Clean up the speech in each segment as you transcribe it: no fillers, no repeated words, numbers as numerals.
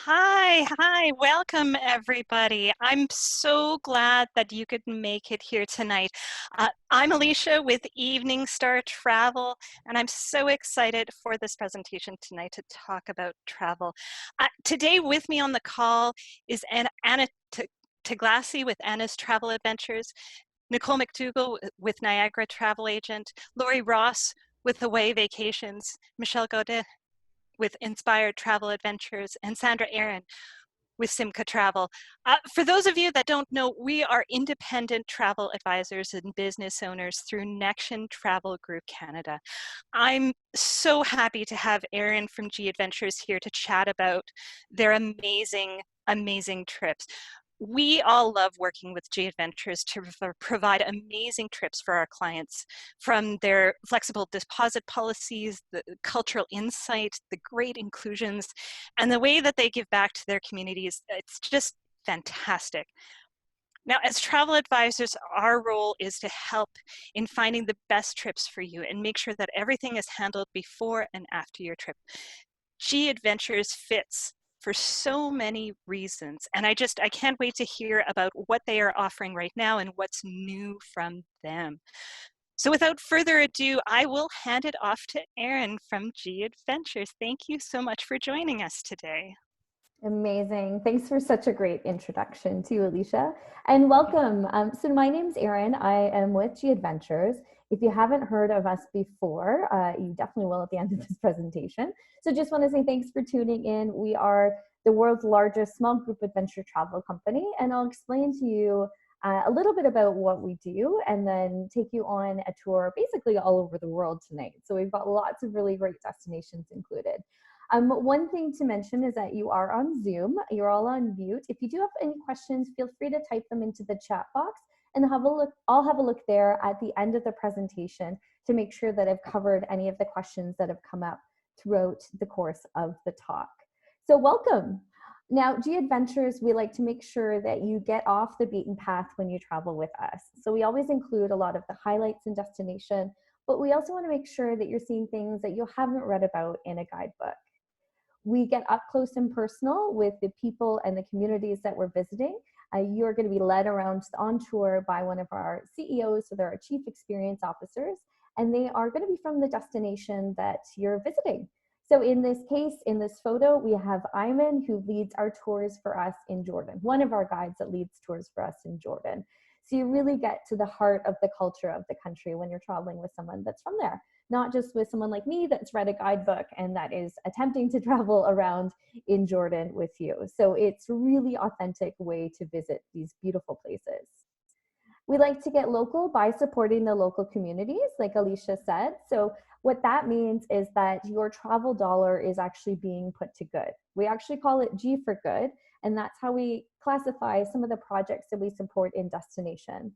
Hi, welcome everybody. I'm so glad that you could make it here tonight. I'm Alicia with Evening Star Travel, and I'm so excited for this presentation tonight to talk about travel. Today with me on the call is Anna Taglassi with Anna's Travel Adventures, Nicole McDougall with Niagara Travel Agent, Lori Ross with Away Vacations, Michelle Godet with Inspired Travel Adventures, and Sandra Erin with Simcha Travel. For those of you that don't know, we are independent travel advisors and business owners through Nexion Travel Group Canada. I'm so happy to have Erin from G Adventures here to chat about their amazing trips. We all love working with G Adventures to provide amazing trips for our clients, from their flexible deposit policies, the cultural insight, the great inclusions, and the way that they give back to their communities. It's just fantastic. Now, as travel advisors, our role is to help in finding the best trips for you and make sure that everything is handled before and after your trip. G Adventures fits for so many reasons. And I can't wait to hear about what they are offering right now and what's new from them. So without further ado, I will hand it off to Erin from G Adventures. Thank you so much for joining us today. Amazing. Thanks for such a great introduction to Alicia, and welcome. So my name's Erin. I am with G Adventures. If you haven't heard of us before, you definitely will at the end of this presentation. So just want to say thanks for tuning in. We are the world's largest small group adventure travel company, and I'll explain to you a little bit about what we do and then take you on a tour basically all over the world tonight. So we've got lots of really great destinations included. One thing to mention is that you are on Zoom. You're all on mute. If you do have any questions, feel free to type them into the chat box and have a look. I'll have a look there at the end of the presentation to make sure that I've covered any of the questions that have come up throughout the course of the talk. So welcome. Now, G Adventures, we like to make sure that you get off the beaten path when you travel with us. So we always include a lot of the highlights and destination, but we also want to make sure that you're seeing things that you haven't read about in a guidebook. We get up close and personal with the people and the communities that we're visiting. You're going to be led around on tour by one of our CEOs, so they're our Chief Experience Officers, and they are going to be from the destination that you're visiting. So in this case, in this photo, we have Ayman, who leads our tours for us in Jordan, one of our guides that leads tours for us in Jordan. So you really get to the heart of the culture of the country when you're traveling with someone that's from there, not just with someone like me that's read a guidebook and that is attempting to travel around in Jordan with you. So it's a really authentic way to visit these beautiful places. We like to get local by supporting the local communities, like Alicia said. So what that means is that your travel dollar is actually being put to good. We actually call it G for good, and that's how we classify some of the projects that we support in destination.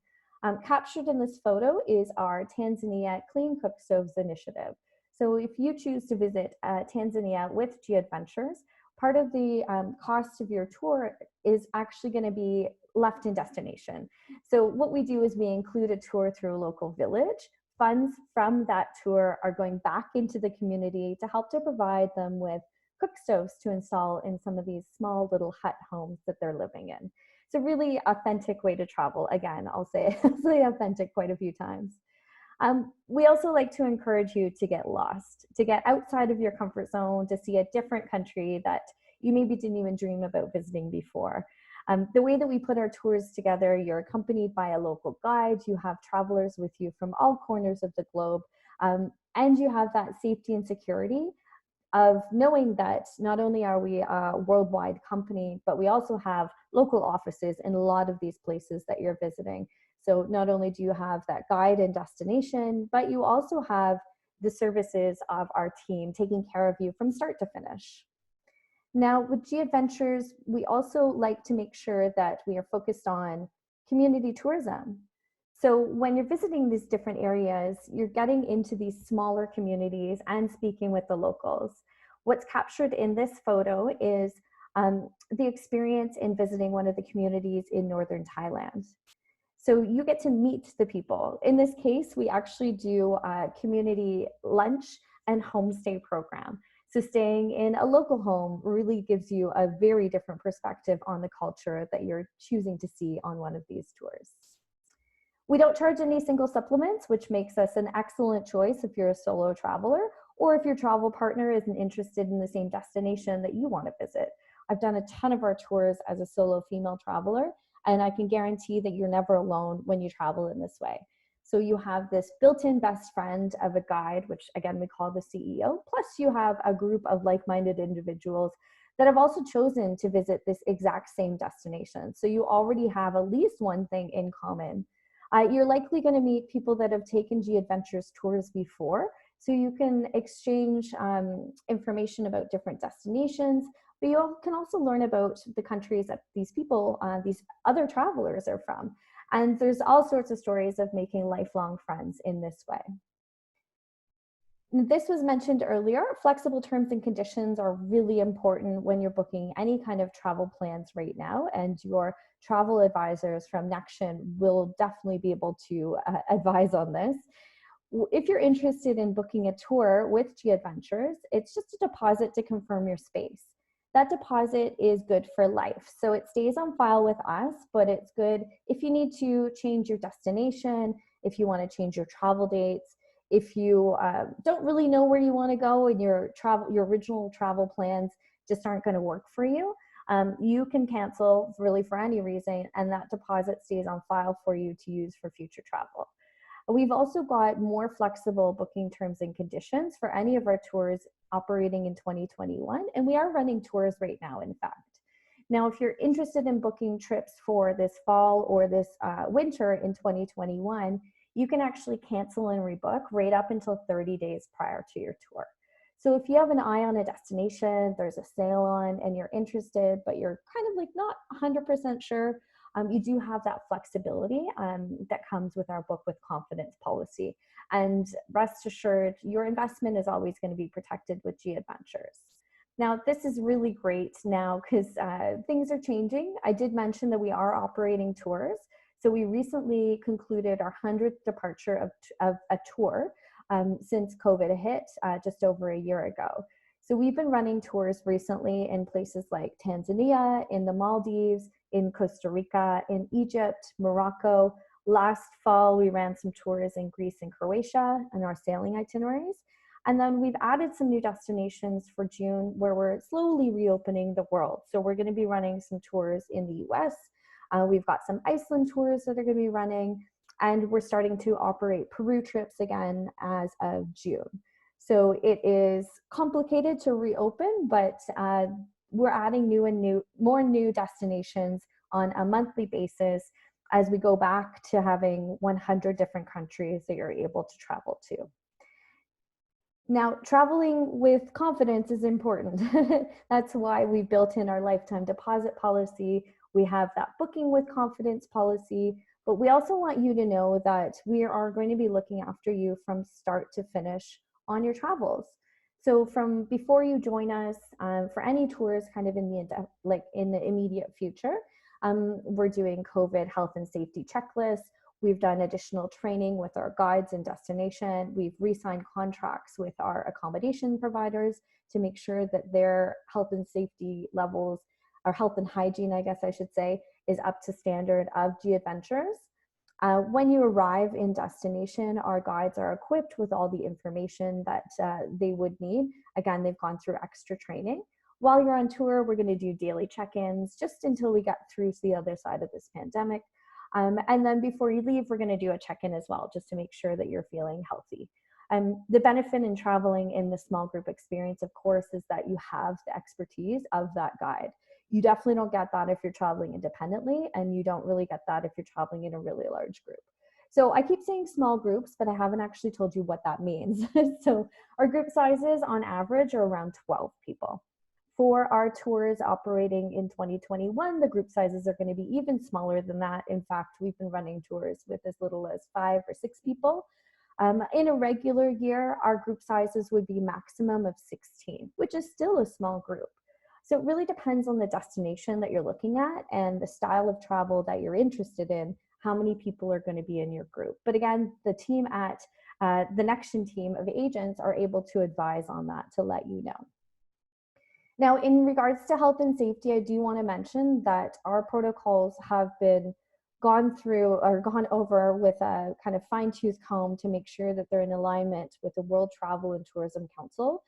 Captured in this photo is our Tanzania Clean Cook Stoves initiative. So if you choose to visit Tanzania with G Adventures, part of the cost of your tour is actually going to be left in destination. So what we do is we include a tour through a local village. Funds from that tour are going back into the community to help to provide them with cook stoves to install in some of these small little hut homes that they're living in. It's a really authentic way to travel. Again, I'll say authentic quite a few times. We also like to encourage you to get lost, to get outside of your comfort zone, to see a different country that you maybe didn't even dream about visiting before. The way that we put our tours together, you're accompanied by a local guide, you have travelers with you from all corners of the globe, and you have that safety and security of knowing that not only are we a worldwide company, but we also have local offices in a lot of these places that you're visiting. So not only do you have that guide and destination, but you also have the services of our team taking care of you from start to finish. Now with G Adventures, we also like to make sure that we are focused on community tourism. So when you're visiting these different areas, you're getting into these smaller communities and speaking with the locals. What's captured in this photo is the experience in visiting one of the communities in northern Thailand. So you get to meet the people. In this case, we actually do a community lunch and homestay program. So staying in a local home really gives you a very different perspective on the culture that you're choosing to see on one of these tours. We don't charge any single supplements, which makes us an excellent choice if you're a solo traveler or if your travel partner isn't interested in the same destination that you want to visit. I've done a ton of our tours as a solo female traveler, and I can guarantee that you're never alone when you travel in this way. So you have this built-in best friend of a guide, which again we call the CEO, plus you have a group of like-minded individuals that have also chosen to visit this exact same destination. So you already have at least one thing in common. You're likely going to meet people that have taken G Adventures tours before, so you can exchange information about different destinations, but you can also learn about the countries that these people, these other travelers are from. And there's all sorts of stories of making lifelong friends in this way. This was mentioned earlier. Flexible terms and conditions are really important when you're booking any kind of travel plans right now, and your travel advisors from Nexion will definitely be able to advise on this. If you're interested in booking a tour with G Adventures, it's just a deposit to confirm your space. That deposit is good for life. So it stays on file with us, but it's good if you need to change your destination, if you want to change your travel dates, if you don't really know where you want to go and your original travel plans just aren't going to work for you, you can cancel really for any reason, and that deposit stays on file for you to use for future travel. We've also got more flexible booking terms and conditions for any of our tours operating in 2021, and we are running tours right now, in fact. Now, if you're interested in booking trips for this fall or this winter in 2021, you can actually cancel and rebook right up until 30 days prior to your tour. So if you have an eye on a destination, there's a sale on, and you're interested, but you're kind of like not 100% sure, you do have that flexibility that comes with our Book with Confidence policy. And rest assured, your investment is always going to be protected with G Adventures. Now, this is really great now because things are changing. I did mention that we are operating tours. So we recently concluded our 100th departure of a tour since COVID hit just over a year ago. So we've been running tours recently in places like Tanzania, in the Maldives, in Costa Rica, in Egypt, Morocco. Last fall, we ran some tours in Greece and Croatia in our sailing itineraries. And then we've added some new destinations for June where we're slowly reopening the world. So we're going to be running some tours in the US. We've got some Iceland tours that are going to be running, and we're starting to operate Peru trips again as of June. So it is complicated to reopen, but we're adding more new destinations on a monthly basis as we go back to having 100 different countries that you're able to travel to. Now, traveling with confidence is important. That's why we built in our lifetime deposit policy. We have that booking with confidence policy, but we also want you to know that we are going to be looking after you from start to finish on your travels. So from before you join us for any tours kind of in the immediate future, we're doing COVID health and safety checklists. We've done additional training with our guides and destination. We've re-signed contracts with our accommodation providers to make sure that their health and safety levels, or health and hygiene, I guess I should say, is up to standard of G Adventures. When you arrive in destination, our guides are equipped with all the information that they would need. Again, they've gone through extra training. While you're on tour, we're going to do daily check-ins just until we get through to the other side of this pandemic. And then before you leave, we're going to do a check-in as well, just to make sure that you're feeling healthy. The benefit in traveling in the small group experience, of course, is that you have the expertise of that guide. You definitely don't get that if you're traveling independently, and you don't really get that if you're traveling in a really large group. So I keep saying small groups, but I haven't actually told you what that means. So our group sizes on average are around 12 people. For our tours operating in 2021, the group sizes are going to be even smaller than that. In fact, we've been running tours with as little as 5 or 6 people. In a regular year, our group sizes would be maximum of 16, which is still a small group. So it really depends on the destination that you're looking at and the style of travel that you're interested in, how many people are going to be in your group. But again, the team at the Nexion team of agents are able to advise on that to let you know. Now, in regards to health and safety, I do want to mention that our protocols have been gone through or gone over with a kind of fine-tooth comb to make sure that they're in alignment with the World Travel and Tourism Council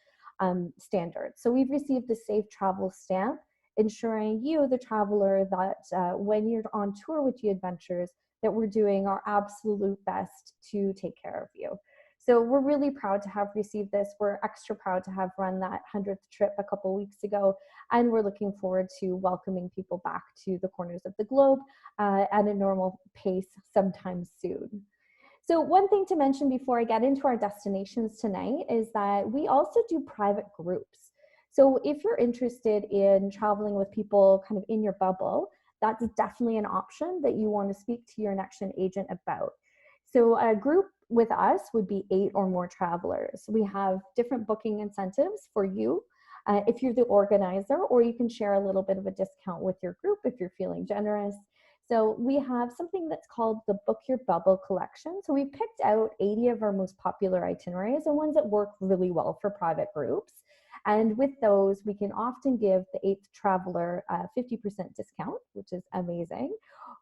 standards. So we've received the Safe Travel stamp, ensuring you, the traveler, that when you're on tour with G Adventures, that we're doing our absolute best to take care of you. So we're really proud to have received this. We're extra proud to have run that 100th trip a couple weeks ago, and we're looking forward to welcoming people back to the corners of the globe at a normal pace sometime soon. So one thing to mention before I get into our destinations tonight is that we also do private groups. So if you're interested in traveling with people kind of in your bubble, that's definitely an option that you want to speak to your Nexion agent about. So a group with us would be 8 or more travelers. We have different booking incentives for you if you're the organizer, or you can share a little bit of a discount with your group if you're feeling generous. So we have something that's called the Book Your Bubble collection. So we picked out 80 of our most popular itineraries and ones that work really well for private groups. And with those, we can often give the 8th traveler a 50% discount, which is amazing.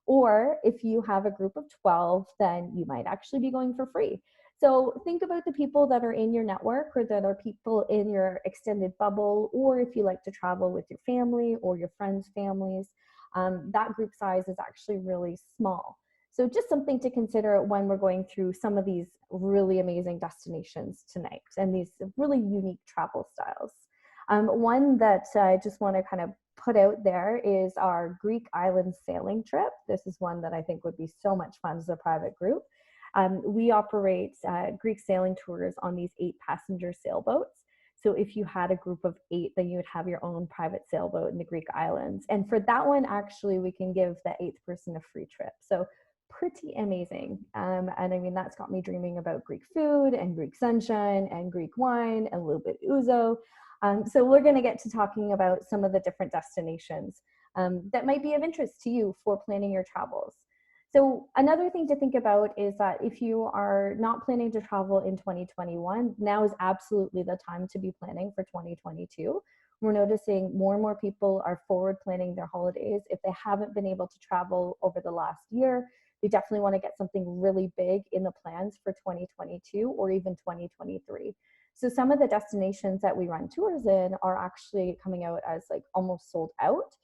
Or if you have a group of 12, then you might actually be going for free. So think about the people that are in your network or that are people in your extended bubble, or if you like to travel with your family or your friends' families, that group size is actually really small. So just something to consider when we're going through some of these really amazing destinations tonight and these really unique travel styles. One that I just want to kind of put out there is our Greek island sailing trip. This is one that I think would be so much fun as a private group. We operate Greek sailing tours on these 8-passenger sailboats. So if you had a group of 8, then you would have your own private sailboat in the Greek islands. And for that one, actually, we can give the 8th person a free trip. So pretty amazing. And I mean, that's got me dreaming about Greek food and Greek sunshine and Greek wine and a little bit ouzo. So we're going to get to talking about some of the different destinations that might be of interest to you for planning your travels. So another thing to think about is that if you are not planning to travel in 2021, now is absolutely the time to be planning for 2022. We're noticing more and more people are forward planning their holidays. If they haven't been able to travel over the last year, they definitely want to get something really big in the plans for 2022 or even 2023. So some of the destinations that we run tours in are actually coming out as like almost sold out.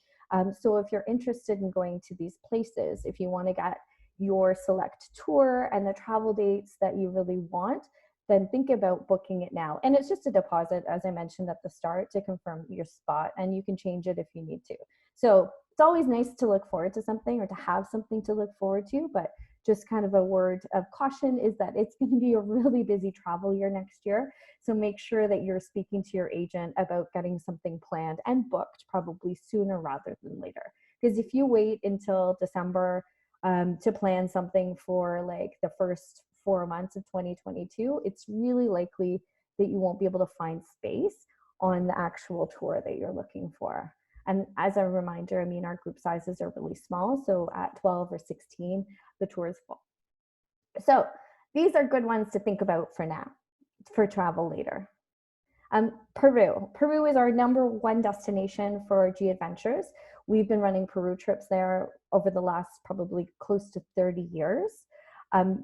So if you're interested in going to these places, if you want to get your select tour and the travel dates that you really want, then think about booking it now. And it's just a deposit, as I mentioned at the start, to confirm your spot, and you can change it if you need to. So it's always nice to look forward to something or to have something to look forward to, but just kind of a word of caution is that it's going to be a really busy travel year next year. So make sure that you're speaking to your agent about getting something planned and booked probably sooner rather than later. Because if you wait until December to plan something for like the first 4 months of 2022, it's really likely that you won't be able to find space on the actual tour that you're looking for. And as a reminder, I mean, our group sizes are really small. So at 12 or 16, the tour is full. So these are good ones to think about for now, for travel later. Peru. Peru is our #1 destination for G Adventures. We've been running Peru trips there over the last probably close to 30 years.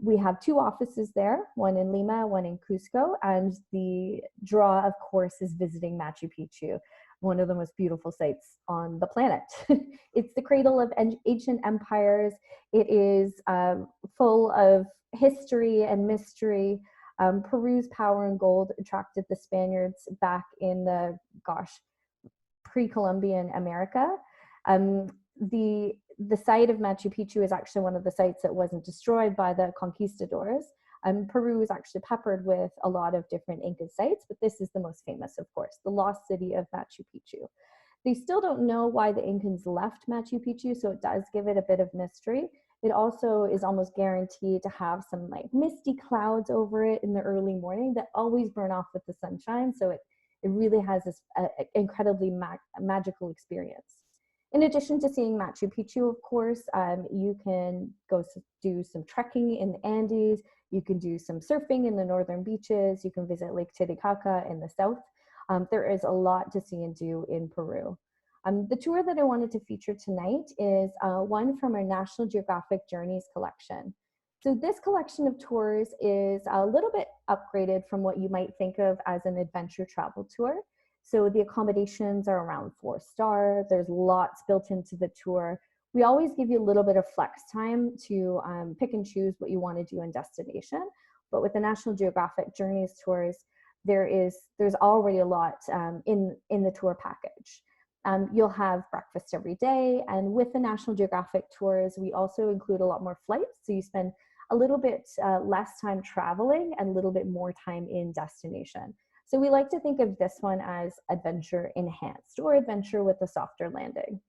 We have 2 offices there, one in Lima, one in Cusco, and the draw, of course, is visiting Machu Picchu, one of the most beautiful sites on the planet. It's the cradle of ancient empires. It is full of history and mystery. Peru's power and gold attracted the Spaniards back in the, pre-Columbian America. The site of Machu Picchu is actually one of the sites that wasn't destroyed by the conquistadors. Peru is actually peppered with a lot of different Inca sites, but this is the most famous, of course, the lost city of Machu Picchu. They still don't know why the Incans left Machu Picchu, so it does give it a bit of mystery. It also is almost guaranteed to have some like misty clouds over it in the early morning that always burn off with the sunshine, so it really has this incredibly magical experience. In addition to seeing Machu Picchu, of course, you can go do some trekking in the Andes. You can do some surfing in the northern beaches. You can visit Lake Titicaca in the south. There is a lot to see and do in Peru. The tour that I wanted to feature tonight is one from our National Geographic Journeys collection. So this collection of tours is a little bit upgraded from what you might think of as an adventure travel tour. So the accommodations are around 4-star. There's lots built into the tour. We always give you a little bit of flex time to pick and choose what you want to do in destination. But with the National Geographic Journeys tours, there's already a lot in the tour package. You'll have breakfast every day, and with the National Geographic tours, we also include a lot more flights, so you spend a little bit less time traveling and a little bit more time in destination. So we like to think of this one as adventure enhanced, or adventure with a softer landing.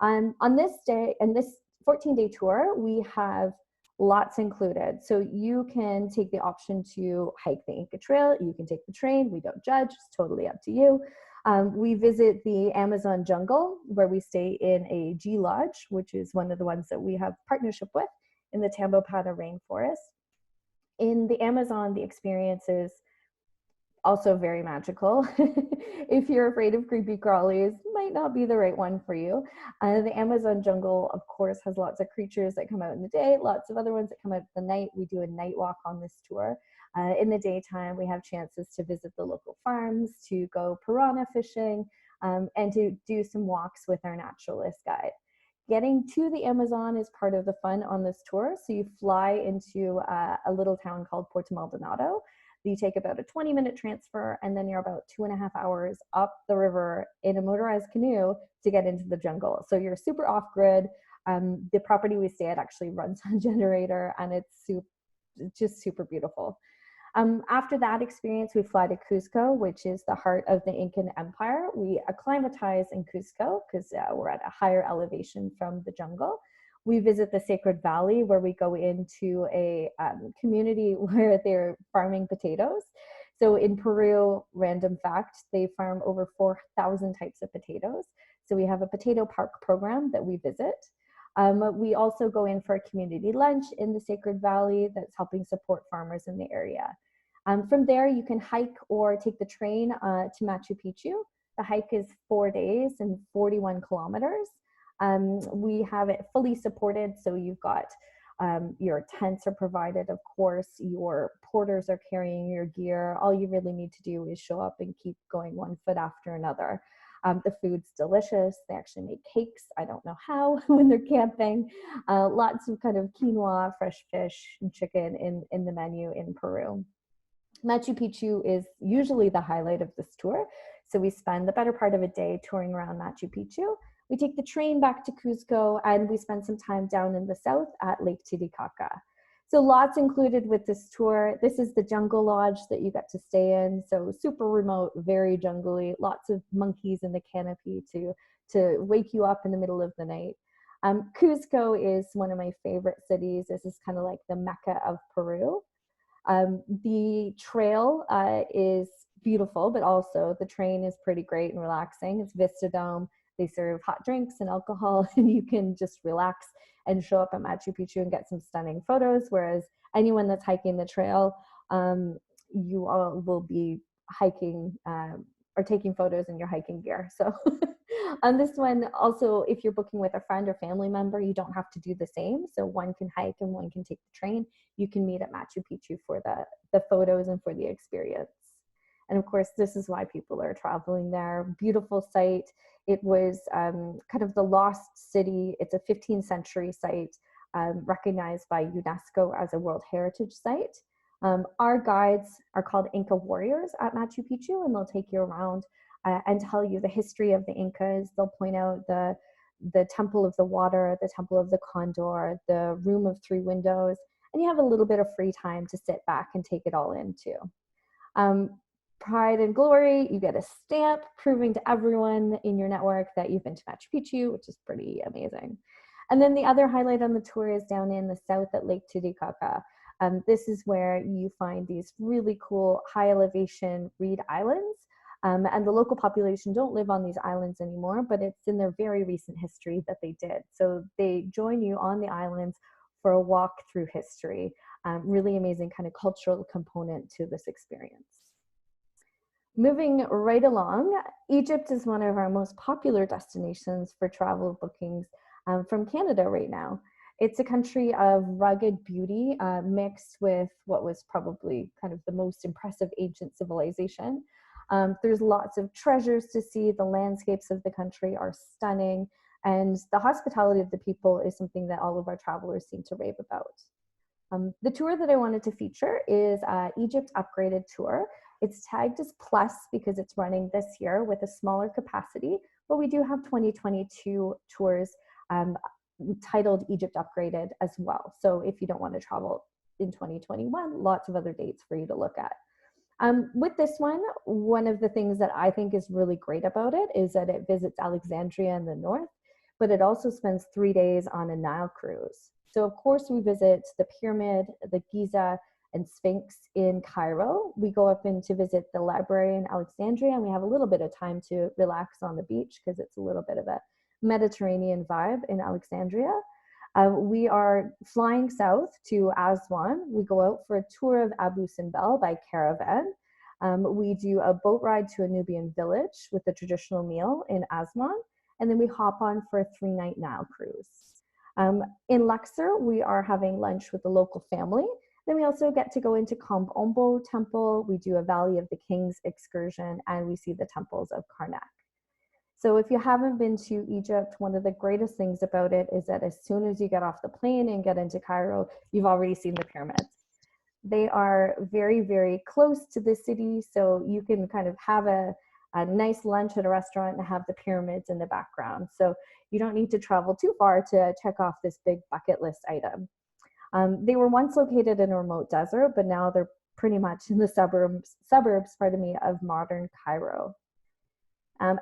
On this day, and this 14-day tour, we have lots included. So you can take the option to hike the Inca Trail, you can take the train, we don't judge, it's totally up to you. We visit the Amazon jungle, where we stay in a G Lodge, which is one of the ones that we have partnership with in the Tambopata rainforest. In the Amazon, the experience is also very magical. If you're afraid of creepy crawlies, might not be the right one for you. The Amazon jungle, of course, has lots of creatures that come out in the day, lots of other ones that come out at the night. We do a night walk on this tour. In the daytime, we have chances to visit the local farms, to go piranha fishing, and to do some walks with our naturalist guide. Getting to the Amazon is part of the fun on this tour. So you fly into a little town called Puerto Maldonado. You take about a 20-minute transfer, and then you're about 2.5 hours up the river in a motorized canoe to get into the jungle. So you're super off-grid. The property we stay at actually runs on a generator, and it's just super beautiful. After that experience, we fly to Cusco, which is the heart of the Incan Empire. We acclimatize in Cusco because we're at a higher elevation from the jungle. We visit the Sacred Valley, where we go into a community where they're farming potatoes. So in Peru, random fact, they farm over 4,000 types of potatoes. So we have a potato park program that we visit. We also go in for a community lunch in the Sacred Valley that's helping support farmers in the area. From there, you can hike or take the train to Machu Picchu. The hike is 4 days and 41 kilometers. We have it fully supported, so you've got your tents are provided, of course, your porters are carrying your gear. All you really need to do is show up and keep going one foot after another. The food's delicious. They actually make cakes. I don't know how when they're camping. Lots of kind of quinoa, fresh fish, and chicken in the menu in Peru. Machu Picchu is usually the highlight of this tour. So we spend the better part of a day touring around Machu Picchu. We take the train back to Cusco, and we spend some time down in the south at Lake Titicaca. So lots included with this tour. This is the jungle lodge that you get to stay in. So super remote, very jungly, lots of monkeys in the canopy to wake you up in the middle of the night. Cusco is one of my favorite cities. This is kind of like the Mecca of Peru. The trail is beautiful, but also the train is pretty great and relaxing. It's Vista Dome. They serve hot drinks and alcohol, and you can just relax and show up at Machu Picchu and get some stunning photos. Whereas anyone that's hiking the trail, you all will be hiking or taking photos in your hiking gear. So on this one, also, if you're booking with a friend or family member, you don't have to do the same. So one can hike and one can take the train. You can meet at Machu Picchu for the photos and for the experience. And of course, this is why people are traveling there. Beautiful site. It was kind of the lost city. It's a 15th century site recognized by UNESCO as a World Heritage Site. Our guides are called Inca warriors at Machu Picchu, and they'll take you around and tell you the history of the Incas. They'll point out the Temple of the Water, the Temple of the Condor, the Room of Three Windows, and you have a little bit of free time to sit back and take it all in too. Pride and glory, you get a stamp proving to everyone in your network that you've been to Machu Picchu, which is pretty amazing. And then the other highlight on the tour is down in the south at Lake Titicaca. This is where you find these really cool high elevation reed islands. And the local population don't live on these islands anymore, but it's in their very recent history that they did. So they join you on the islands for a walk through history. Really amazing kind of cultural component to this experience. Moving right along, Egypt is one of our most popular destinations for travel bookings from Canada right now. It's a country of rugged beauty mixed with what was probably kind of the most impressive ancient civilization. There's lots of treasures to see. The landscapes of the country are stunning, and the hospitality of the people is something that all of our travelers seem to rave about. The tour that I wanted to feature is Egypt Upgraded Tour. It's tagged as plus because it's running this year with a smaller capacity, but we do have 2022 tours titled Egypt Upgraded as well. So if you don't want to travel in 2021, lots of other dates for you to look at. With this one of the things that I think is really great about it is that it visits Alexandria in the north, but it also spends 3 days on a Nile cruise. So of course we visit the pyramid, the Giza, and Sphinx in Cairo. We go up in to visit the library in Alexandria, and we have a little bit of time to relax on the beach because it's a little bit of a Mediterranean vibe in Alexandria. We are flying south to Aswan. We go out for a tour of Abu Simbel by caravan. We do a boat ride to a Nubian village with a traditional meal in Aswan, and then we hop on for a 3-night Nile cruise. In Luxor, we are having lunch with the local family. Then we also get to go into Kombombo Temple. We do a Valley of the Kings excursion, and we see the temples of Karnak. So if you haven't been to Egypt, one of the greatest things about it is that as soon as you get off the plane and get into Cairo, you've already seen the pyramids. They are very, very close to the city, so you can kind of have a nice lunch at a restaurant and have the pyramids in the background. So you don't need to travel too far to check off this big bucket list item. They were once located in a remote desert, but now they're pretty much in the suburbs, of modern Cairo.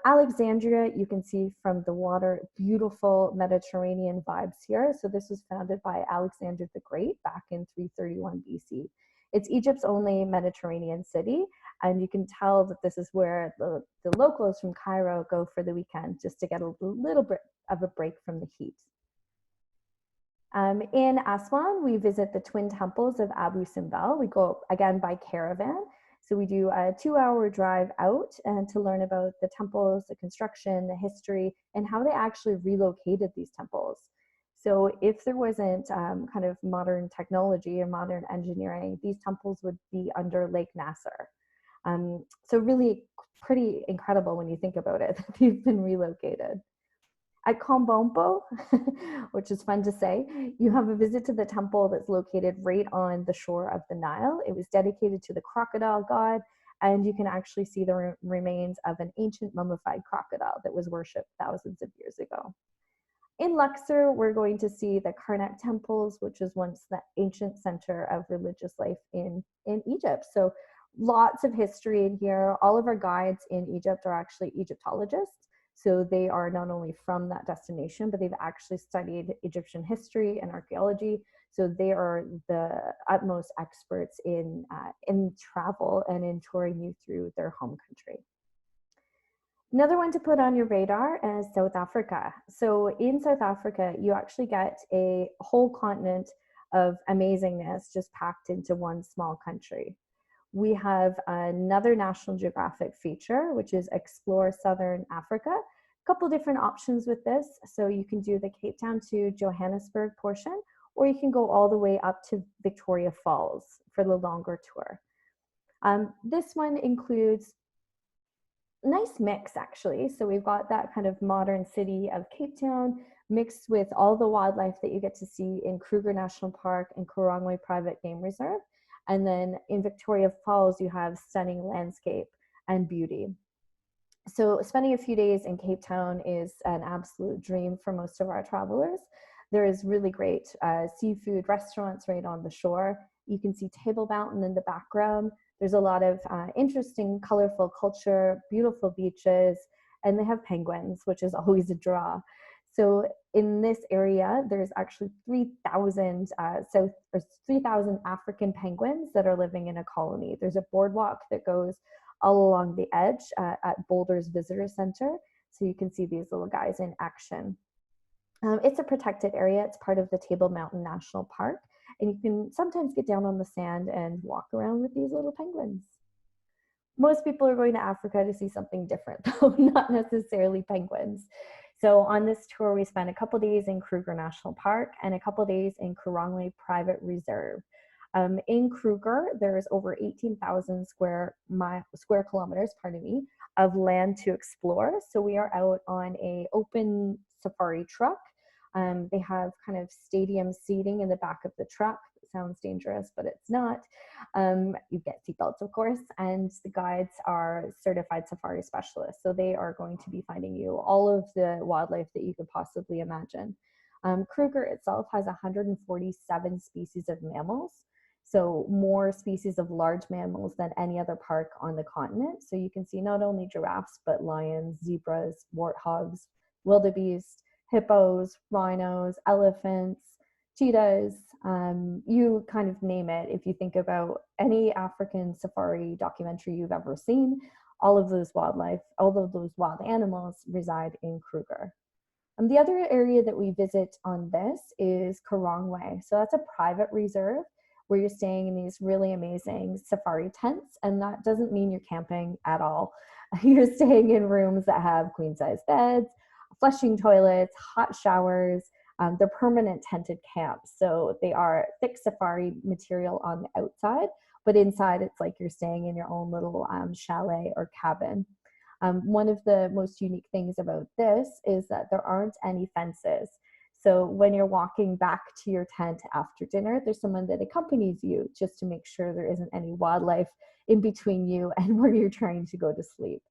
Alexandria, you can see from the water, beautiful Mediterranean vibes here. So this was founded by Alexander the Great back in 331 BC. It's Egypt's only Mediterranean city, and you can tell that this is where the locals from Cairo go for the weekend just to get a little bit of a break from the heat. In Aswan, we visit the twin temples of Abu Simbel. We go again by caravan. So we do a 2-hour drive out and to learn about the temples, the construction, the history, and how they actually relocated these temples. So if there wasn't kind of modern technology or modern engineering, these temples would be under Lake Nasser. So really pretty incredible when you think about it, that they've been relocated. At Kombombo, which is fun to say, you have a visit to the temple that's located right on the shore of the Nile. It was dedicated to the crocodile god, and you can actually see the remains of an ancient mummified crocodile that was worshipped thousands of years ago. In Luxor, we're going to see the Karnak temples, which was once the ancient center of religious life in Egypt. So lots of history in here. All of our guides in Egypt are actually Egyptologists. So they are not only from that destination, but they've actually studied Egyptian history and archaeology. So they are the utmost experts in travel and in touring you through their home country. Another one to put on your radar is South Africa. So in South Africa, you actually get a whole continent of amazingness just packed into one small country. We have another National Geographic feature, which is Explore Southern Africa. A couple different options with this. So you can do the Cape Town to Johannesburg portion, or you can go all the way up to Victoria Falls for the longer tour. This one includes a nice mix, actually. So we've got that kind of modern city of Cape Town mixed with all the wildlife that you get to see in Kruger National Park and Karangwe Private Game Reserve. And then in Victoria Falls, you have stunning landscape and beauty. So spending a few days in Cape Town is an absolute dream for most of our travelers. There is really great seafood restaurants right on the shore. You can see Table Mountain in the background. There's a lot of interesting, colorful culture, beautiful beaches, and they have penguins, which is always a draw. So in this area, there's actually 3,000 African penguins that are living in a colony. There's a boardwalk that goes all along the edge at Boulder's Visitor Center. So you can see these little guys in action. It's a protected area. It's part of the Table Mountain National Park, and you can sometimes get down on the sand and walk around with these little penguins. Most people are going to Africa to see something different, though, not necessarily penguins. So on this tour, we spent a couple days in Kruger National Park and a couple days in Kurongwe Private Reserve. In Kruger, there's over 18,000 square kilometers, pardon me, of land to explore. So we are out on a open safari truck. They have kind of stadium seating in the back of the truck. It sounds dangerous, but it's not. You get seatbelts, of course, and the guides are certified safari specialists. So they are going to be finding you all of the wildlife that you could possibly imagine. Kruger itself has 147 species of mammals. So more species of large mammals than any other park on the continent. So you can see not only giraffes, but lions, zebras, warthogs, wildebeest, hippos, rhinos, elephants, cheetahs, you kind of name it. If you think about any African safari documentary you've ever seen, all of those wild animals reside in Kruger. The other area that we visit on this is Kurongwe. So that's a private reserve where you're staying in these really amazing safari tents, and that doesn't mean you're camping at all. You're staying in rooms that have queen size beds, flushing toilets, hot showers. They're permanent tented camps. So they are thick safari material on the outside, but inside it's like you're staying in your own little chalet or cabin. One of the most unique things about this is that there aren't any fences. So when you're walking back to your tent after dinner, there's someone that accompanies you just to make sure there isn't any wildlife in between you and where you're trying to go to sleep.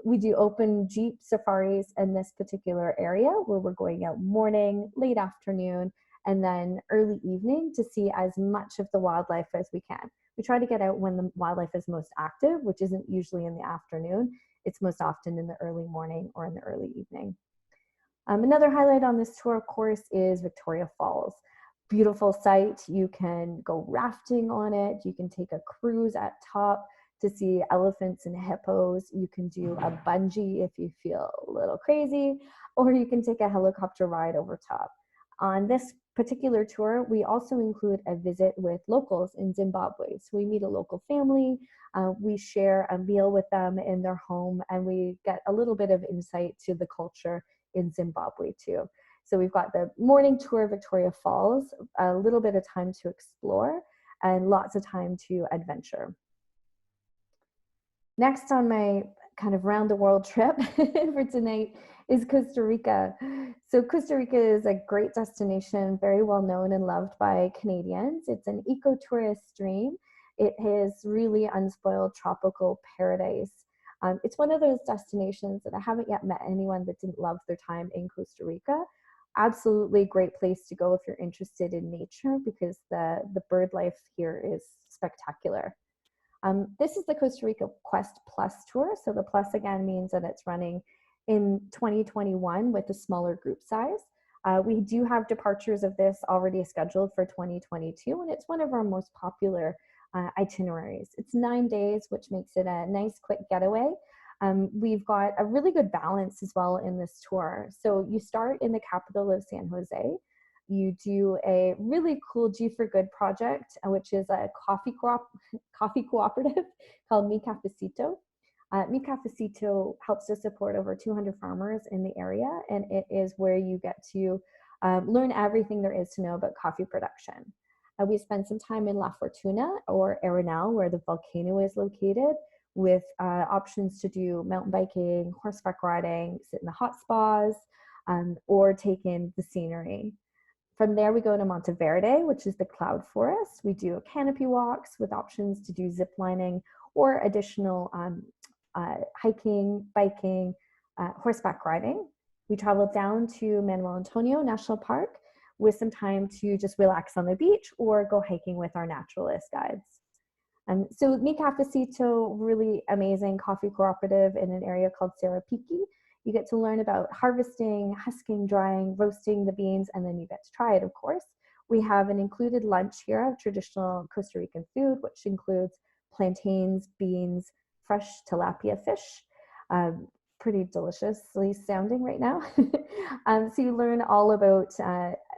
We do open Jeep safaris in this particular area where we're going out morning, late afternoon, and then early evening to see as much of the wildlife as we can. We try to get out when the wildlife is most active, which isn't usually in the afternoon. It's most often in the early morning or in the early evening. Another highlight on this tour, of course, is Victoria Falls. Beautiful sight. You can go rafting on it. You can take a cruise at top to see elephants and hippos. You can do a bungee if you feel a little crazy, or you can take a helicopter ride over top. On this particular tour, we also include a visit with locals in Zimbabwe. So we meet a local family, we share a meal with them in their home, and we get a little bit of insight to the culture in Zimbabwe too. So we've got the morning tour of Victoria Falls, a little bit of time to explore, and lots of time to adventure. Next on my kind of round the world trip for tonight is Costa Rica. So Costa Rica is a great destination, very well known and loved by Canadians. It's an eco-tourist dream. It is really unspoiled tropical paradise. It's one of those destinations that I haven't yet met anyone that didn't love their time in Costa Rica. Absolutely great place to go if you're interested in nature because the bird life here is spectacular. This is the Costa Rica Quest Plus tour. So the plus again means that it's running in 2021 with a smaller group size. We do have departures of this already scheduled for 2022, and it's one of our most popular itineraries. It's 9 days, which makes it a nice quick getaway. We've got a really good balance as well in this tour. So you start in the capital of San Jose. You do a really cool G for Good project, which is a coffee cooperative called Mi Cafecito. Mi Cafecito helps to support over 200 farmers in the area, and it is where you get to learn everything there is to know about coffee production. We spent some time in La Fortuna or Arenal, where the volcano is located, with options to do mountain biking, horseback riding, sit in the hot spas, or take in the scenery. From there, we go to Monteverde, which is the cloud forest. We do canopy walks with options to do zip lining or additional hiking, biking, horseback riding. We travel down to Manuel Antonio National Park with some time to just relax on the beach or go hiking with our naturalist guides. So Mi Cafecito, really amazing coffee cooperative in an area called Sarapiqui. You get to learn about harvesting, husking, drying, roasting the beans, and then you get to try it, of course. We have an included lunch here of traditional Costa Rican food, which includes plantains, beans, fresh tilapia fish. pretty deliciously sounding right now. So you learn all about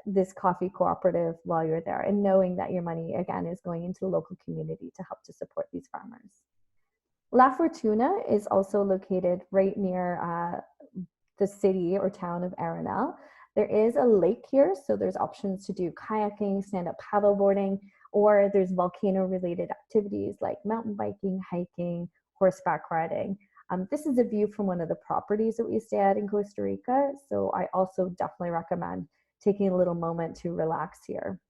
this coffee cooperative while you're there, and knowing that your money, again, is going into the local community to help to support these farmers. La Fortuna is also located right near the city or town of Erin. There is a lake here, so there's options to do kayaking, stand-up paddleboarding, or there's volcano-related activities like mountain biking, hiking, horseback riding. This is a view from one of the properties that we stay at in Costa Rica, so I also definitely recommend taking a little moment to relax here.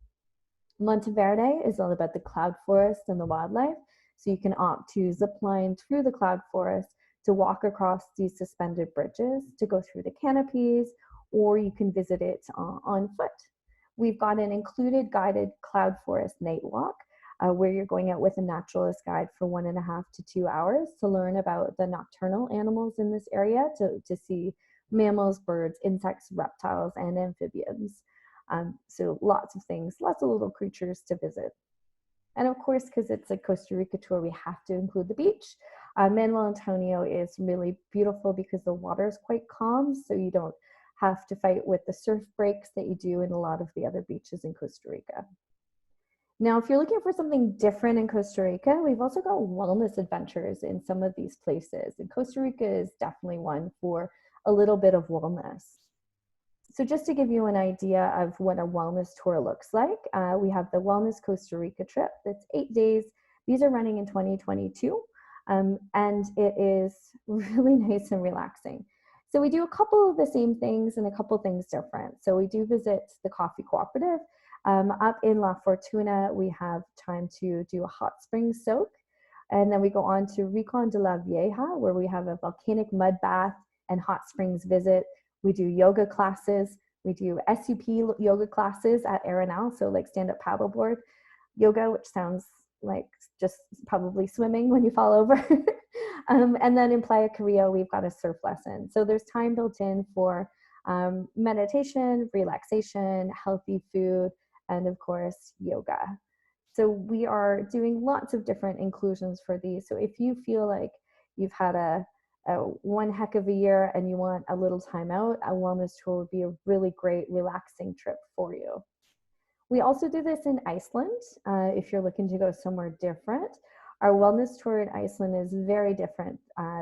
Monteverde is all about the cloud forest and the wildlife, so you can opt to zip line through the cloud forest, to walk across these suspended bridges, to go through the canopies, or you can visit it on foot. We've got an included guided cloud forest night walk, where you're going out with a naturalist guide for 1.5 to 2 hours to learn about the nocturnal animals in this area, to see mammals, birds, insects, reptiles, and amphibians. So lots of things, lots of little creatures to visit. And of course, because it's a Costa Rica tour, we have to include the beach. Manuel Antonio is really beautiful because the water is quite calm, so you don't have to fight with the surf breaks that you do in a lot of the other beaches in Costa Rica. Now, if you're looking for something different in Costa Rica, we've also got wellness adventures in some of these places. And Costa Rica is definitely one for a little bit of wellness. So just to give you an idea of what a wellness tour looks like, we have the Wellness Costa Rica trip. That's 8 days. These are running in 2022, and it is really nice and relaxing. So we do a couple of the same things and a couple of things different. So we do visit the coffee cooperative. Up in La Fortuna, we have time to do a hot spring soak. And then we go on to Rincon de la Vieja, where we have a volcanic mud bath and hot springs visit. We do yoga classes. We do SUP yoga classes at Erin, so like stand-up paddleboard yoga, which sounds like just probably swimming when you fall over. And then in Playa Carrillo, we've got a surf lesson. So there's time built in for meditation, relaxation, healthy food, and of course, yoga. So we are doing lots of different inclusions for these. So if you feel like you've had a one heck of a year and you want a little time out, a wellness tour would be a really great relaxing trip for you. We also do this in Iceland. If you're looking to go somewhere different, our wellness tour in Iceland is very different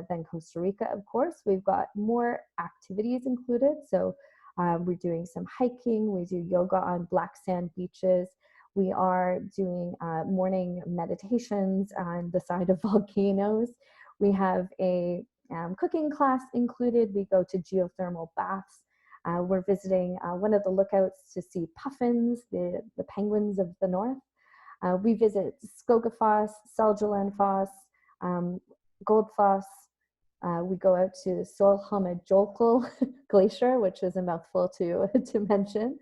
than Costa Rica, of course. We've got more activities included. So we're doing some hiking, we do yoga on black sand beaches. We are doing morning meditations on the side of volcanoes. We have a cooking class included. We go to geothermal baths. We're visiting one of the lookouts to see puffins, the penguins of the north. We visit Skogafoss, Seljalanfoss, Goldfoss. We go out to Solhamajolkul Glacier, which is a mouthful to mention.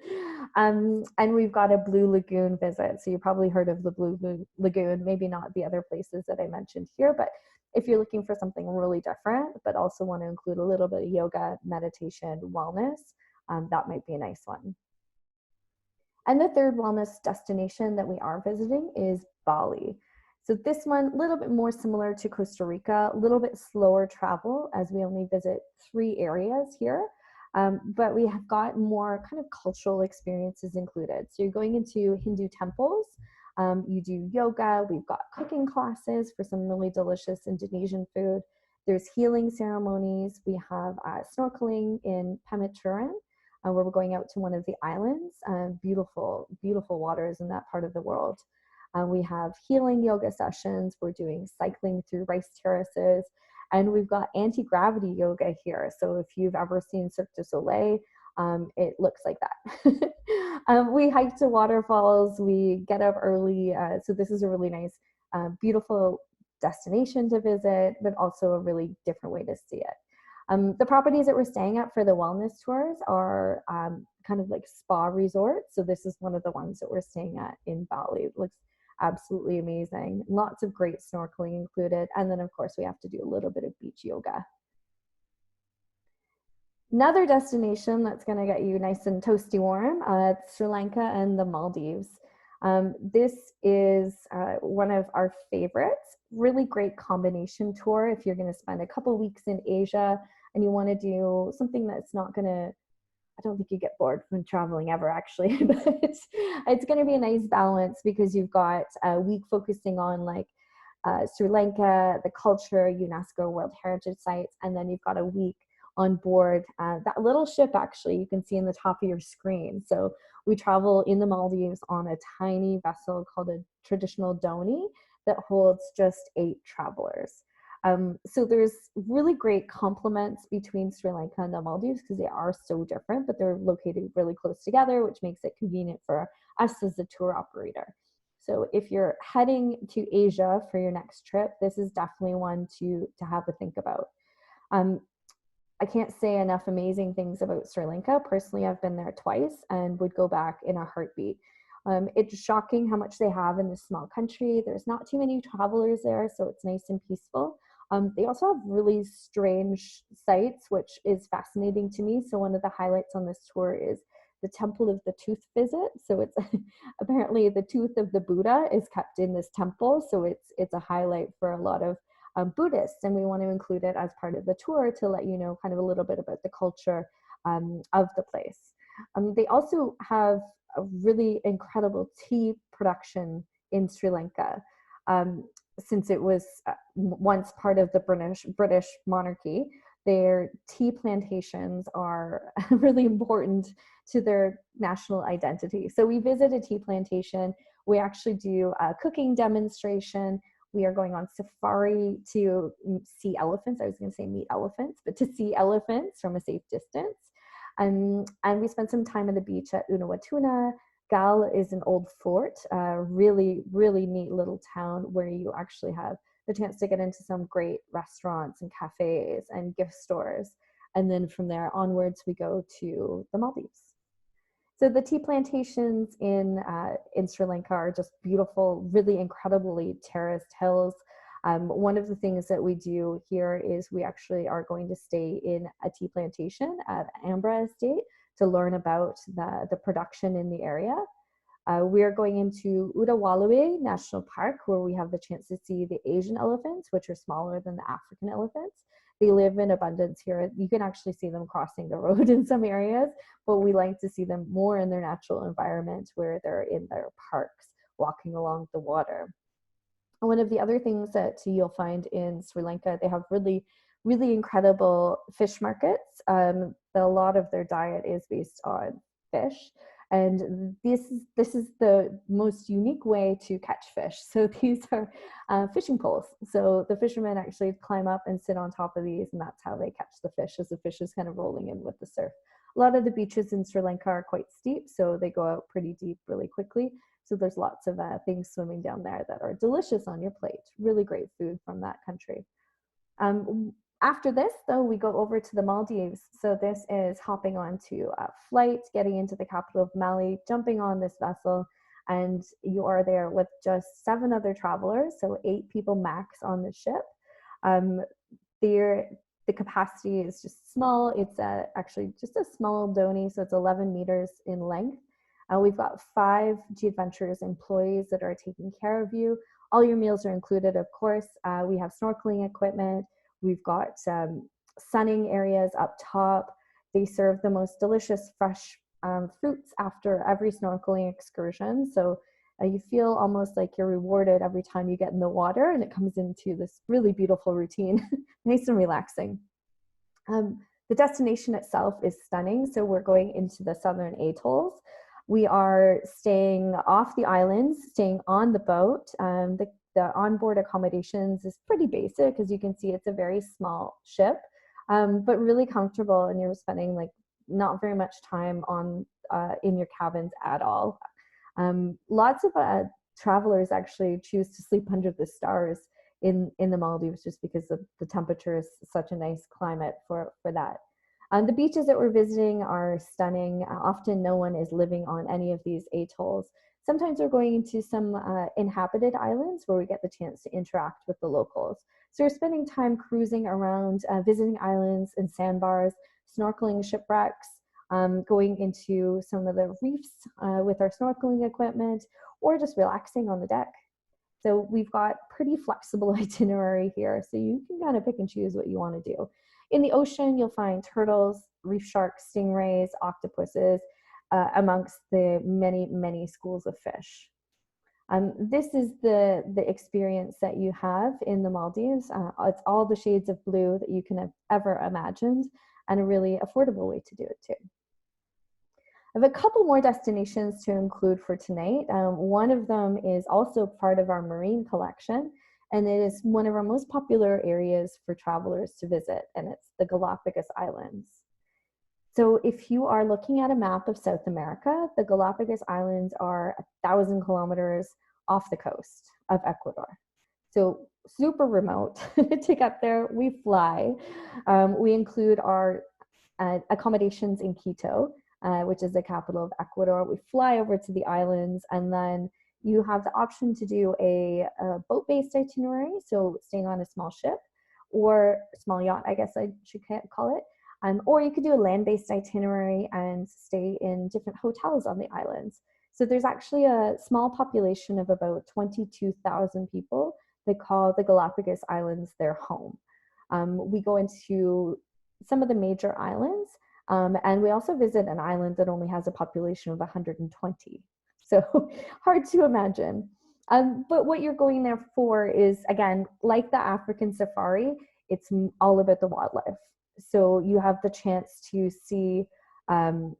And we've got a Blue Lagoon visit. So you probably heard of the Blue Lagoon, maybe not the other places that I mentioned here, but if you're looking for something really different, but also want to include a little bit of yoga, meditation, wellness, that might be a nice one. And the third wellness destination that we are visiting is Bali. So this one, a little bit more similar to Costa Rica, a little bit slower travel as we only visit 3 areas here. But we have got more kind of cultural experiences included. So you're going into Hindu temples, you do yoga, we've got cooking classes for some really delicious Indonesian food. There's healing ceremonies. We have snorkeling in Pematuran, where we're going out to one of the islands. Beautiful, beautiful waters in that part of the world. We have healing yoga sessions. We're doing cycling through rice terraces. And we've got anti-gravity yoga here. So if you've ever seen Cirque du Soleil, it looks like that. We hike to waterfalls. We get up early. So this is a really nice, beautiful destination to visit, but also a really different way to see it. The properties that we're staying at for the wellness tours are kind of like spa resorts. So this is one of the ones that we're staying at in Bali. It looks absolutely amazing. Lots of great snorkeling included. And then of course we have to do a little bit of beach yoga. Another destination that's going to get you nice and toasty warm, Sri Lanka and the Maldives. This is one of our favorites. Really great combination tour if you're going to spend a couple weeks in Asia, and you want to do something that's not going to, I don't think you get bored from traveling ever, actually, but it's going to be a nice balance because you've got a week focusing on like Sri Lanka, the culture, UNESCO World Heritage Sites, and then you've got a week on board that little ship, actually, you can see in the top of your screen. So we travel in the Maldives on a tiny vessel called a traditional dhoni that holds just 8 travelers. So there's really great complements between Sri Lanka and the Maldives because they are so different, but they're located really close together, which makes it convenient for us as the tour operator. So if you're heading to Asia for your next trip, this is definitely one to have a think about. I can't say enough amazing things about Sri Lanka. Personally, I've been there twice and would go back in a heartbeat. It's shocking how much they have in this small country. There's not too many travelers there, so it's nice and peaceful. They also have really strange sites, which is fascinating to me. So one of the highlights on this tour is the Temple of the Tooth visit. So it's apparently the tooth of the Buddha is kept in this temple. So it's a highlight for a lot of Buddhists, and we want to include it as part of the tour to let you know kind of a little bit about the culture of the place. They also have a really incredible tea production in Sri Lanka. Since it was once part of the British monarchy, their tea plantations are really important to their national identity. So we visit a tea plantation. We actually do a cooking demonstration. We are going on safari to see elephants. I was going to say meet elephants, but to see elephants from a safe distance. And we spent some time on the beach at Unawatuna. Gal is an old fort, really, really neat little town where you actually have the chance to get into some great restaurants and cafes and gift stores. And then from there onwards, we go to the Maldives. So the tea plantations in Sri Lanka are just beautiful, really incredibly terraced hills. One of the things that we do here is we actually are going to stay in a tea plantation at Ambra Estate to learn about the production in the area. We are going into Udawalawe National Park, where we have the chance to see the Asian elephants, which are smaller than the African elephants. They live in abundance here. You can actually see them crossing the road in some areas, but we like to see them more in their natural environment where they're in their parks, walking along the water. One of the other things that you'll find in Sri Lanka, they have really, really incredible fish markets. A lot of their diet is based on fish. And this is the most unique way to catch fish. So these are fishing poles. So the fishermen actually climb up and sit on top of these, and that's how they catch the fish as the fish is kind of rolling in with the surf. A lot of the beaches in Sri Lanka are quite steep, so they go out pretty deep really quickly. So there's lots of things swimming down there that are delicious on your plate. Really great food from that country. After this, though, we go over to the Maldives. So this is hopping onto a flight, getting into the capital of Mali, jumping on this vessel, and you are there with just 7 other travelers, so 8 people max on the ship. The capacity is just small. It's actually just a small dhoni, so it's 11 meters in length. We've got 5 G Adventures employees that are taking care of you. All your meals are included, of course. We have snorkeling equipment. We've got sunning areas up top. They serve the most delicious fresh fruits after every snorkeling excursion. So you feel almost like you're rewarded every time you get in the water, and it comes into this really beautiful routine, nice and relaxing. The destination itself is stunning. So we're going into the southern atolls. We are staying off the islands, staying on the boat. The onboard accommodations is pretty basic. As you can see, it's a very small ship, but really comfortable, and you're spending like not very much time on in your cabins at all. Lots of travelers actually choose to sleep under the stars in the Maldives just because the temperature is such a nice climate for that. The beaches that we're visiting are stunning. Often no one is living on any of these atolls. Sometimes we're going into some inhabited islands where we get the chance to interact with the locals. So we're spending time cruising around, visiting islands and sandbars, snorkeling shipwrecks, going into some of the reefs with our snorkeling equipment, or just relaxing on the deck. So we've got pretty flexible itinerary here, so you can kind of pick and choose what you want to do. In the ocean, you'll find turtles, reef sharks, stingrays, octopuses, amongst the many, many schools of fish. This is the experience that you have in the Maldives. It's all the shades of blue that you can have ever imagined, and a really affordable way to do it too. I have a couple more destinations to include for tonight. One of them is also part of our marine collection, and it is one of our most popular areas for travelers to visit, and it's the Galapagos Islands. So if you are looking at a map of South America, the Galapagos Islands are 1,000 kilometers off the coast of Ecuador. So super remote to get there. We fly. We include our accommodations in Quito, which is the capital of Ecuador. We fly over to the islands, and then you have the option to do a boat-based itinerary, so staying on a small ship or small yacht, I guess I should call it. Or you could do a land-based itinerary and stay in different hotels on the islands. So there's actually a small population of about 22,000 people that call the Galapagos Islands their home. We go into some of the major islands, and we also visit an island that only has a population of 120. So hard to imagine. But what you're going there for is, again, like the African safari, it's all about the wildlife. So you have the chance to see, oh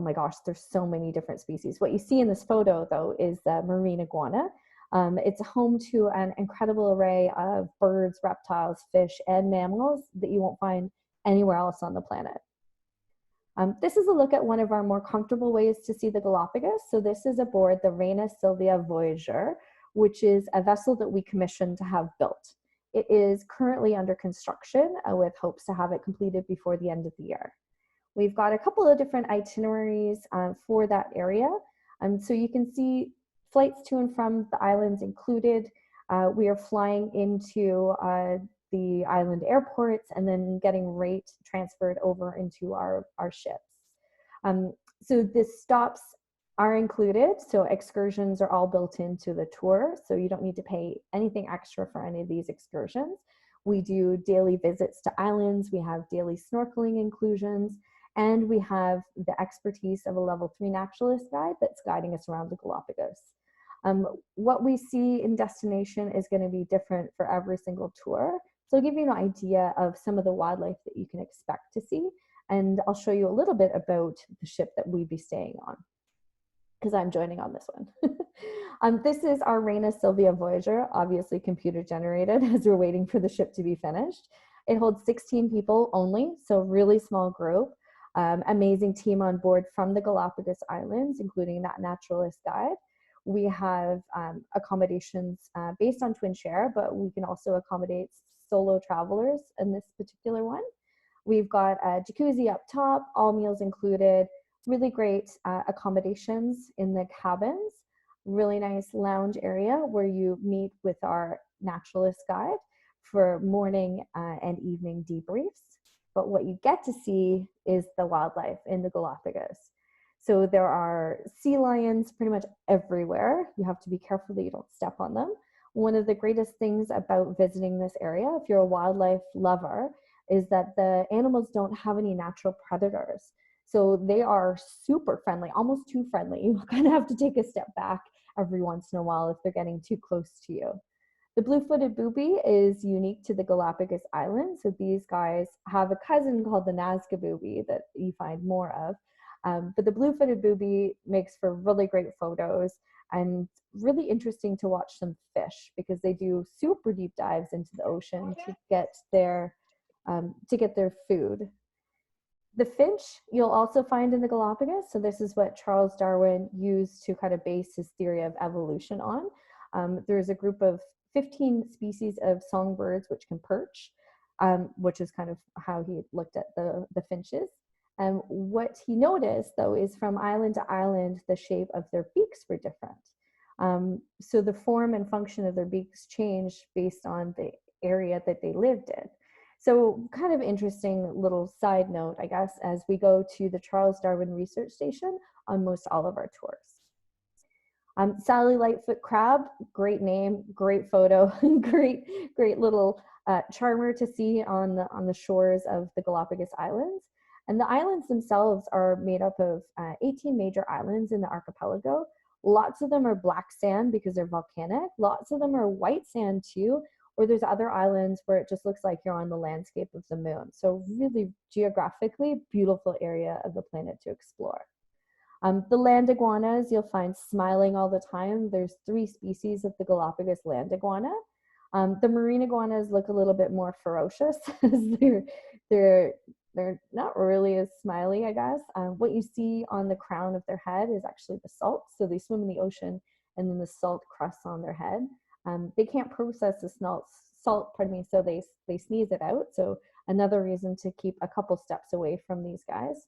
my gosh, there's so many different species. What you see in this photo, though, is the marine iguana. It's home to an incredible array of birds, reptiles, fish, and mammals that you won't find anywhere else on the planet. This is a look at one of our more comfortable ways to see the Galapagos. So this is aboard the Reina Silvia Voyager, which is a vessel that we commissioned to have built. It is currently under construction with hopes to have it completed before the end of the year. We've got a couple of different itineraries for that area. So you can see flights to and from the islands included. We are flying into the island airports and then getting right transferred over into our ships. So the stops are included, so excursions are all built into the tour, so you don't need to pay anything extra for any of these excursions. We do daily visits to islands, we have daily snorkeling inclusions, and we have the expertise of a level 3 naturalist guide that's guiding us around the Galapagos. What we see in destination is going to be different for every single tour, so I'll give you an idea of some of the wildlife that you can expect to see, and I'll show you a little bit about the ship that we'd be staying on, because I'm joining on this one. This is our Reina Silvia Voyager, obviously computer generated as we're waiting for the ship to be finished. It holds 16 people only, so really small group. Amazing team on board from the Galapagos Islands, including that naturalist guide. We have accommodations based on twin share, but we can also accommodate solo travelers in this particular one. We've got a jacuzzi up top, all meals included, really great accommodations in the cabins, really nice lounge area where you meet with our naturalist guide for morning and evening debriefs. But what you get to see is the wildlife in the Galapagos. So there are sea lions pretty much everywhere. You have to be careful that you don't step on them. One of the greatest things about visiting this area, if you're a wildlife lover, is that the animals don't have any natural predators. So they are super friendly, almost too friendly. You kind of have to take a step back every once in a while if they're getting too close to you. The blue-footed booby is unique to the Galapagos Islands. So these guys have a cousin called the Nazca booby that you find more of. But the blue-footed booby makes for really great photos and really interesting to watch them fish because they do super deep dives into the ocean to get their food. The finch you'll also find in the Galapagos. So this is what Charles Darwin used to kind of base his theory of evolution on. There's a group of 15 species of songbirds which can perch, which is kind of how he looked at the finches. And what he noticed, though, is from island to island, the shape of their beaks were different. So the form and function of their beaks changed based on the area that they lived in. So kind of interesting little side note, I guess, as we go to the Charles Darwin Research Station on most all of our tours. Sally Lightfoot crab, great name, great photo, great little charmer to see on the shores of the Galapagos Islands. And the islands themselves are made up of 18 major islands in the archipelago. Lots of them are black sand because they're volcanic. Lots of them are white sand too, or there's other islands where it just looks like you're on the landscape of the moon. So really geographically beautiful area of the planet to explore. The land iguanas you'll find smiling all the time. There's 3 species of the Galapagos land iguana. The marine iguanas look a little bit more ferocious. they're not really as smiley, I guess. What you see on the crown of their head is actually the salt. So they swim in the ocean and then the salt crusts on their head. They can't process the salt, so they sneeze it out. So another reason to keep a couple steps away from these guys.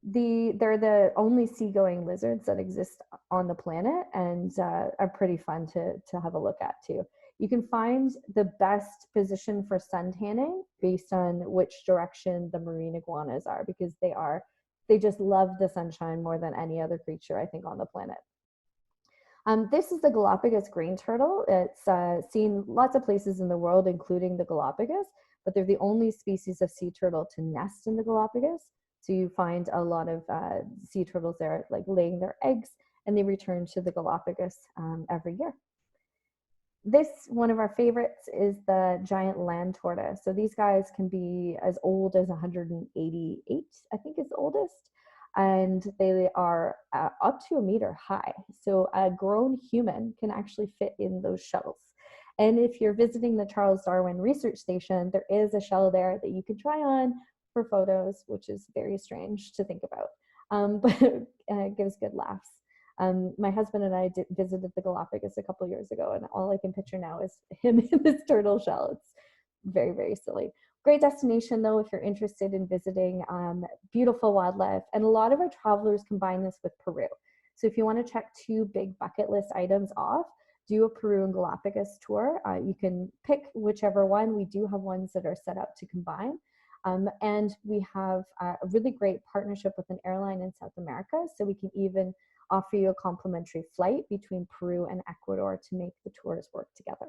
They're the only seagoing lizards that exist on the planet and are pretty fun to have a look at too. You can find the best position for sun tanning based on which direction the marine iguanas are, because they just love the sunshine more than any other creature, I think, on the planet. This is the Galapagos green turtle. It's seen lots of places in the world, including the Galapagos, but they're the only species of sea turtle to nest in the Galapagos. So you find a lot of sea turtles there, like laying their eggs, and they return to the Galapagos every year. This, one of our favorites, is the giant land tortoise. So these guys can be as old as 188, I think is the oldest. And they are up to 1 meter high. So a grown human can actually fit in those shells. And if you're visiting the Charles Darwin Research Station, there is a shell there that you can try on for photos, which is very strange to think about, but it gives good laughs. My husband and I visited the Galapagos a couple years ago, and all I can picture now is him in this turtle shell. It's very, very silly. Great destination though if you're interested in visiting beautiful wildlife. And a lot of our travelers combine this with Peru. So if you want to check 2 big bucket list items off, do a Peru and Galapagos tour. You can pick whichever one. We do have ones that are set up to combine. And we have a really great partnership with an airline in South America, so we can even offer you a complimentary flight between Peru and Ecuador to make the tours work together.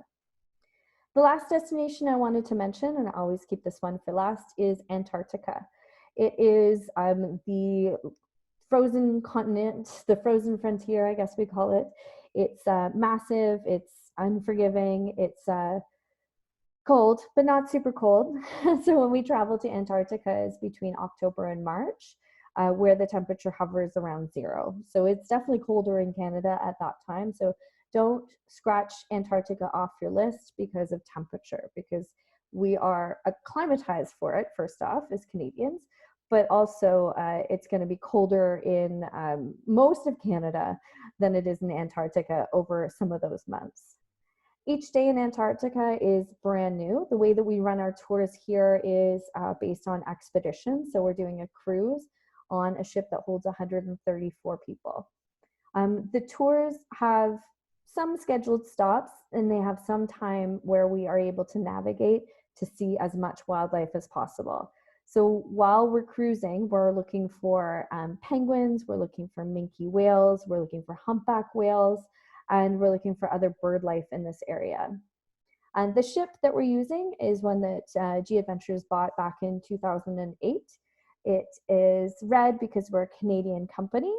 The last destination I wanted to mention, and I always keep this one for last, is Antarctica. It is the frozen continent, the frozen frontier, I guess we call it. It's massive, it's unforgiving, it's cold, but not super cold. So when we travel to Antarctica, it's between October and March, where the temperature hovers around 0. So it's definitely colder in Canada at that time. So don't scratch Antarctica off your list because of temperature, because we are acclimatized for it, first off, as Canadians, but also it's going to be colder in most of Canada than it is in Antarctica over some of those months. Each day in Antarctica is brand new. The way that we run our tours here is based on expedition. So we're doing a cruise on a ship that holds 134 people. The tours have some scheduled stops, and they have some time where we are able to navigate to see as much wildlife as possible. So while we're cruising, we're looking for penguins, we're looking for minke whales, we're looking for humpback whales, and we're looking for other bird life in this area. And the ship that we're using is one that G Adventures bought back in 2008. It is red because we're a Canadian company.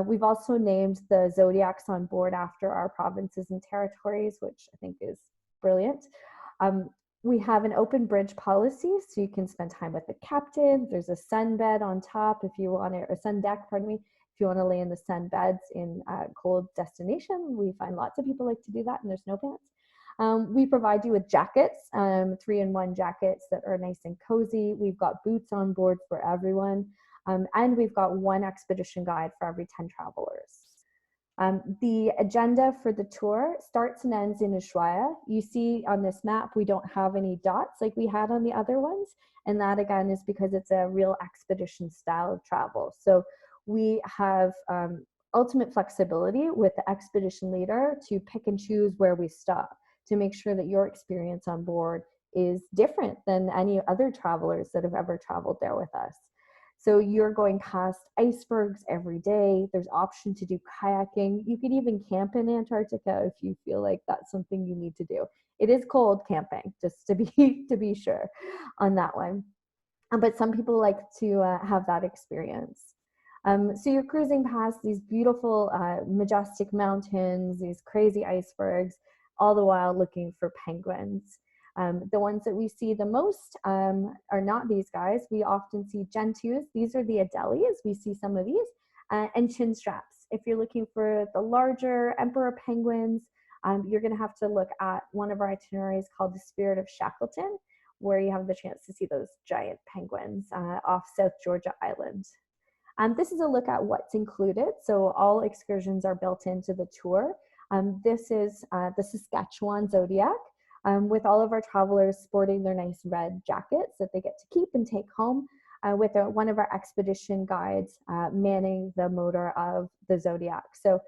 We've also named the zodiacs on board after our provinces and territories, which I think is brilliant. We have an open bridge policy, so you can spend time with the captain. There's a sunbed on top if you want to, or sun deck, pardon me, if you want to lay in the sun beds in a cold destination. We find lots of people like to do that in their snow pants. We provide you with jackets, 3-in-1 jackets that are nice and cozy. We've got boots on board for everyone. And we've got 1 expedition guide for every 10 travelers. The agenda for the tour starts and ends in Ushuaia. You see on this map, we don't have any dots like we had on the other ones. And that again is because it's a real expedition style of travel. So we have ultimate flexibility with the expedition leader to pick and choose where we stop to make sure that your experience on board is different than any other travelers that have ever traveled there with us. So you're going past icebergs every day. There's option to do kayaking. You can even camp in Antarctica if you feel like that's something you need to do. It is cold camping, just to be to be sure on that one. But some people like to have that experience. So you're cruising past these beautiful, majestic mountains, these crazy icebergs, all the while looking for penguins. The ones that we see the most are not these guys. We often see gentoos. These are the adelies. We see some of these, and chin straps. If you're looking for the larger emperor penguins, you're going to have to look at one of our itineraries called the Spirit of Shackleton, where you have the chance to see those giant penguins off South Georgia Island. This is a look at what's included. So all excursions are built into the tour. This is the Saskatchewan Zodiac, with all of our travelers sporting their nice red jackets that they get to keep and take home, with one of our expedition guides manning the motor of the Zodiac. So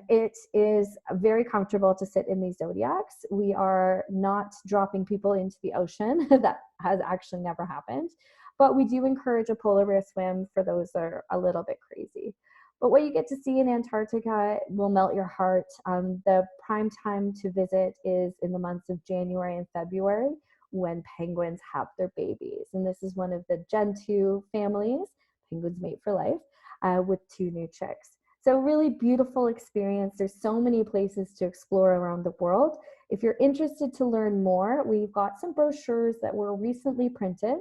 it is very comfortable to sit in these Zodiacs. We are not dropping people into the ocean. That has actually never happened. But we do encourage a polar bear swim for those that are a little bit crazy. But what you get to see in Antarctica will melt your heart. The prime time to visit is in the months of January and February, when penguins have their babies. And this is one of the Gentoo families, penguins mate for life, with 2 new chicks. So really beautiful experience. There's so many places to explore around the world. If you're interested to learn more, we've got some brochures that were recently printed.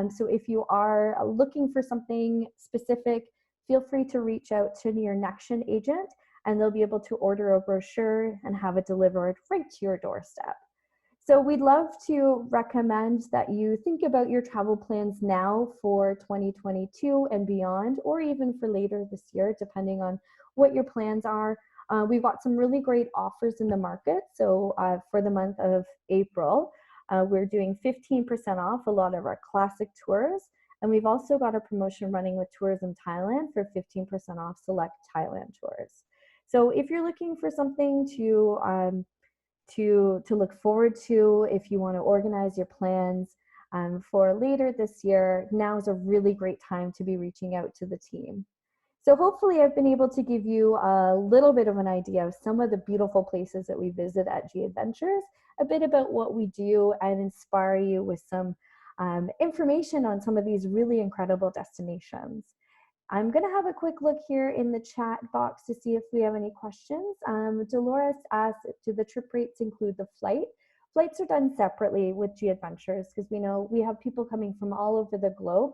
So if you are looking for something specific, feel free to reach out to your Nexion agent, and they'll be able to order a brochure and have it delivered right to your doorstep. So we'd love to recommend that you think about your travel plans now for 2022 and beyond, or even for later this year, depending on what your plans are. We've got some really great offers in the market. So for the month of April, we're doing 15% off a lot of our classic tours. And we've also got a promotion running with Tourism Thailand for 15% off select Thailand tours. So if you're looking for something to look forward to, if you want to organize your plans for later this year, now is a really great time to be reaching out to the team. So hopefully I've been able to give you a little bit of an idea of some of the beautiful places that we visit at G Adventures, a bit about what we do, and inspire you with some information on some of these really incredible destinations. I'm going to have a quick look here in the chat box to see if we have any questions. Dolores asked, do the trip rates include the flight? Flights are done separately with G Adventures because we know we have people coming from all over the globe.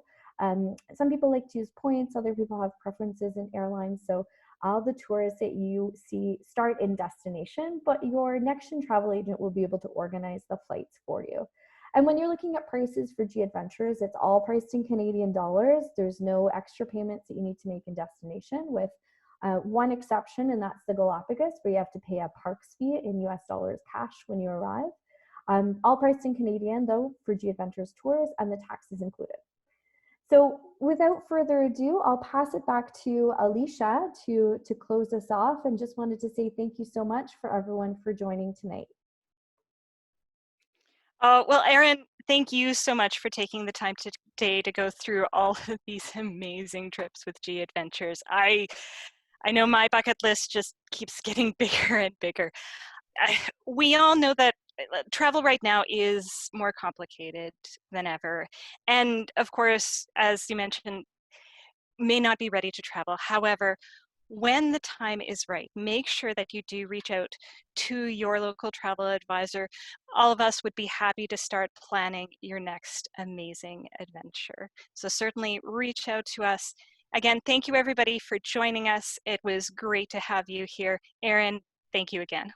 Some people like to use points, other people have preferences in airlines. So all the tours that you see start in destination, but your Nexion travel agent will be able to organize the flights for you. And when you're looking at prices for G Adventures, it's all priced in Canadian dollars. There's no extra payments that you need to make in destination, with one exception, and that's the Galapagos, where you have to pay a parks fee in US dollars cash when you arrive. All priced in Canadian, though, for G Adventures tours, and the tax is included. So without further ado, I'll pass it back to Alicia to close us off, and just wanted to say thank you so much for everyone for joining tonight. Well, Erin, thank you so much for taking the time today to go through all of these amazing trips with G Adventures. I know my bucket list just keeps getting bigger and bigger. We all know that travel right now is more complicated than ever. And of course, as you mentioned, may not be ready to travel. However, when the time is right, make sure that you do reach out to your local travel advisor. All of us would be happy to start planning your next amazing adventure. So certainly reach out to us. Again, thank you everybody for joining us. It was great to have you here. Erin, thank you again.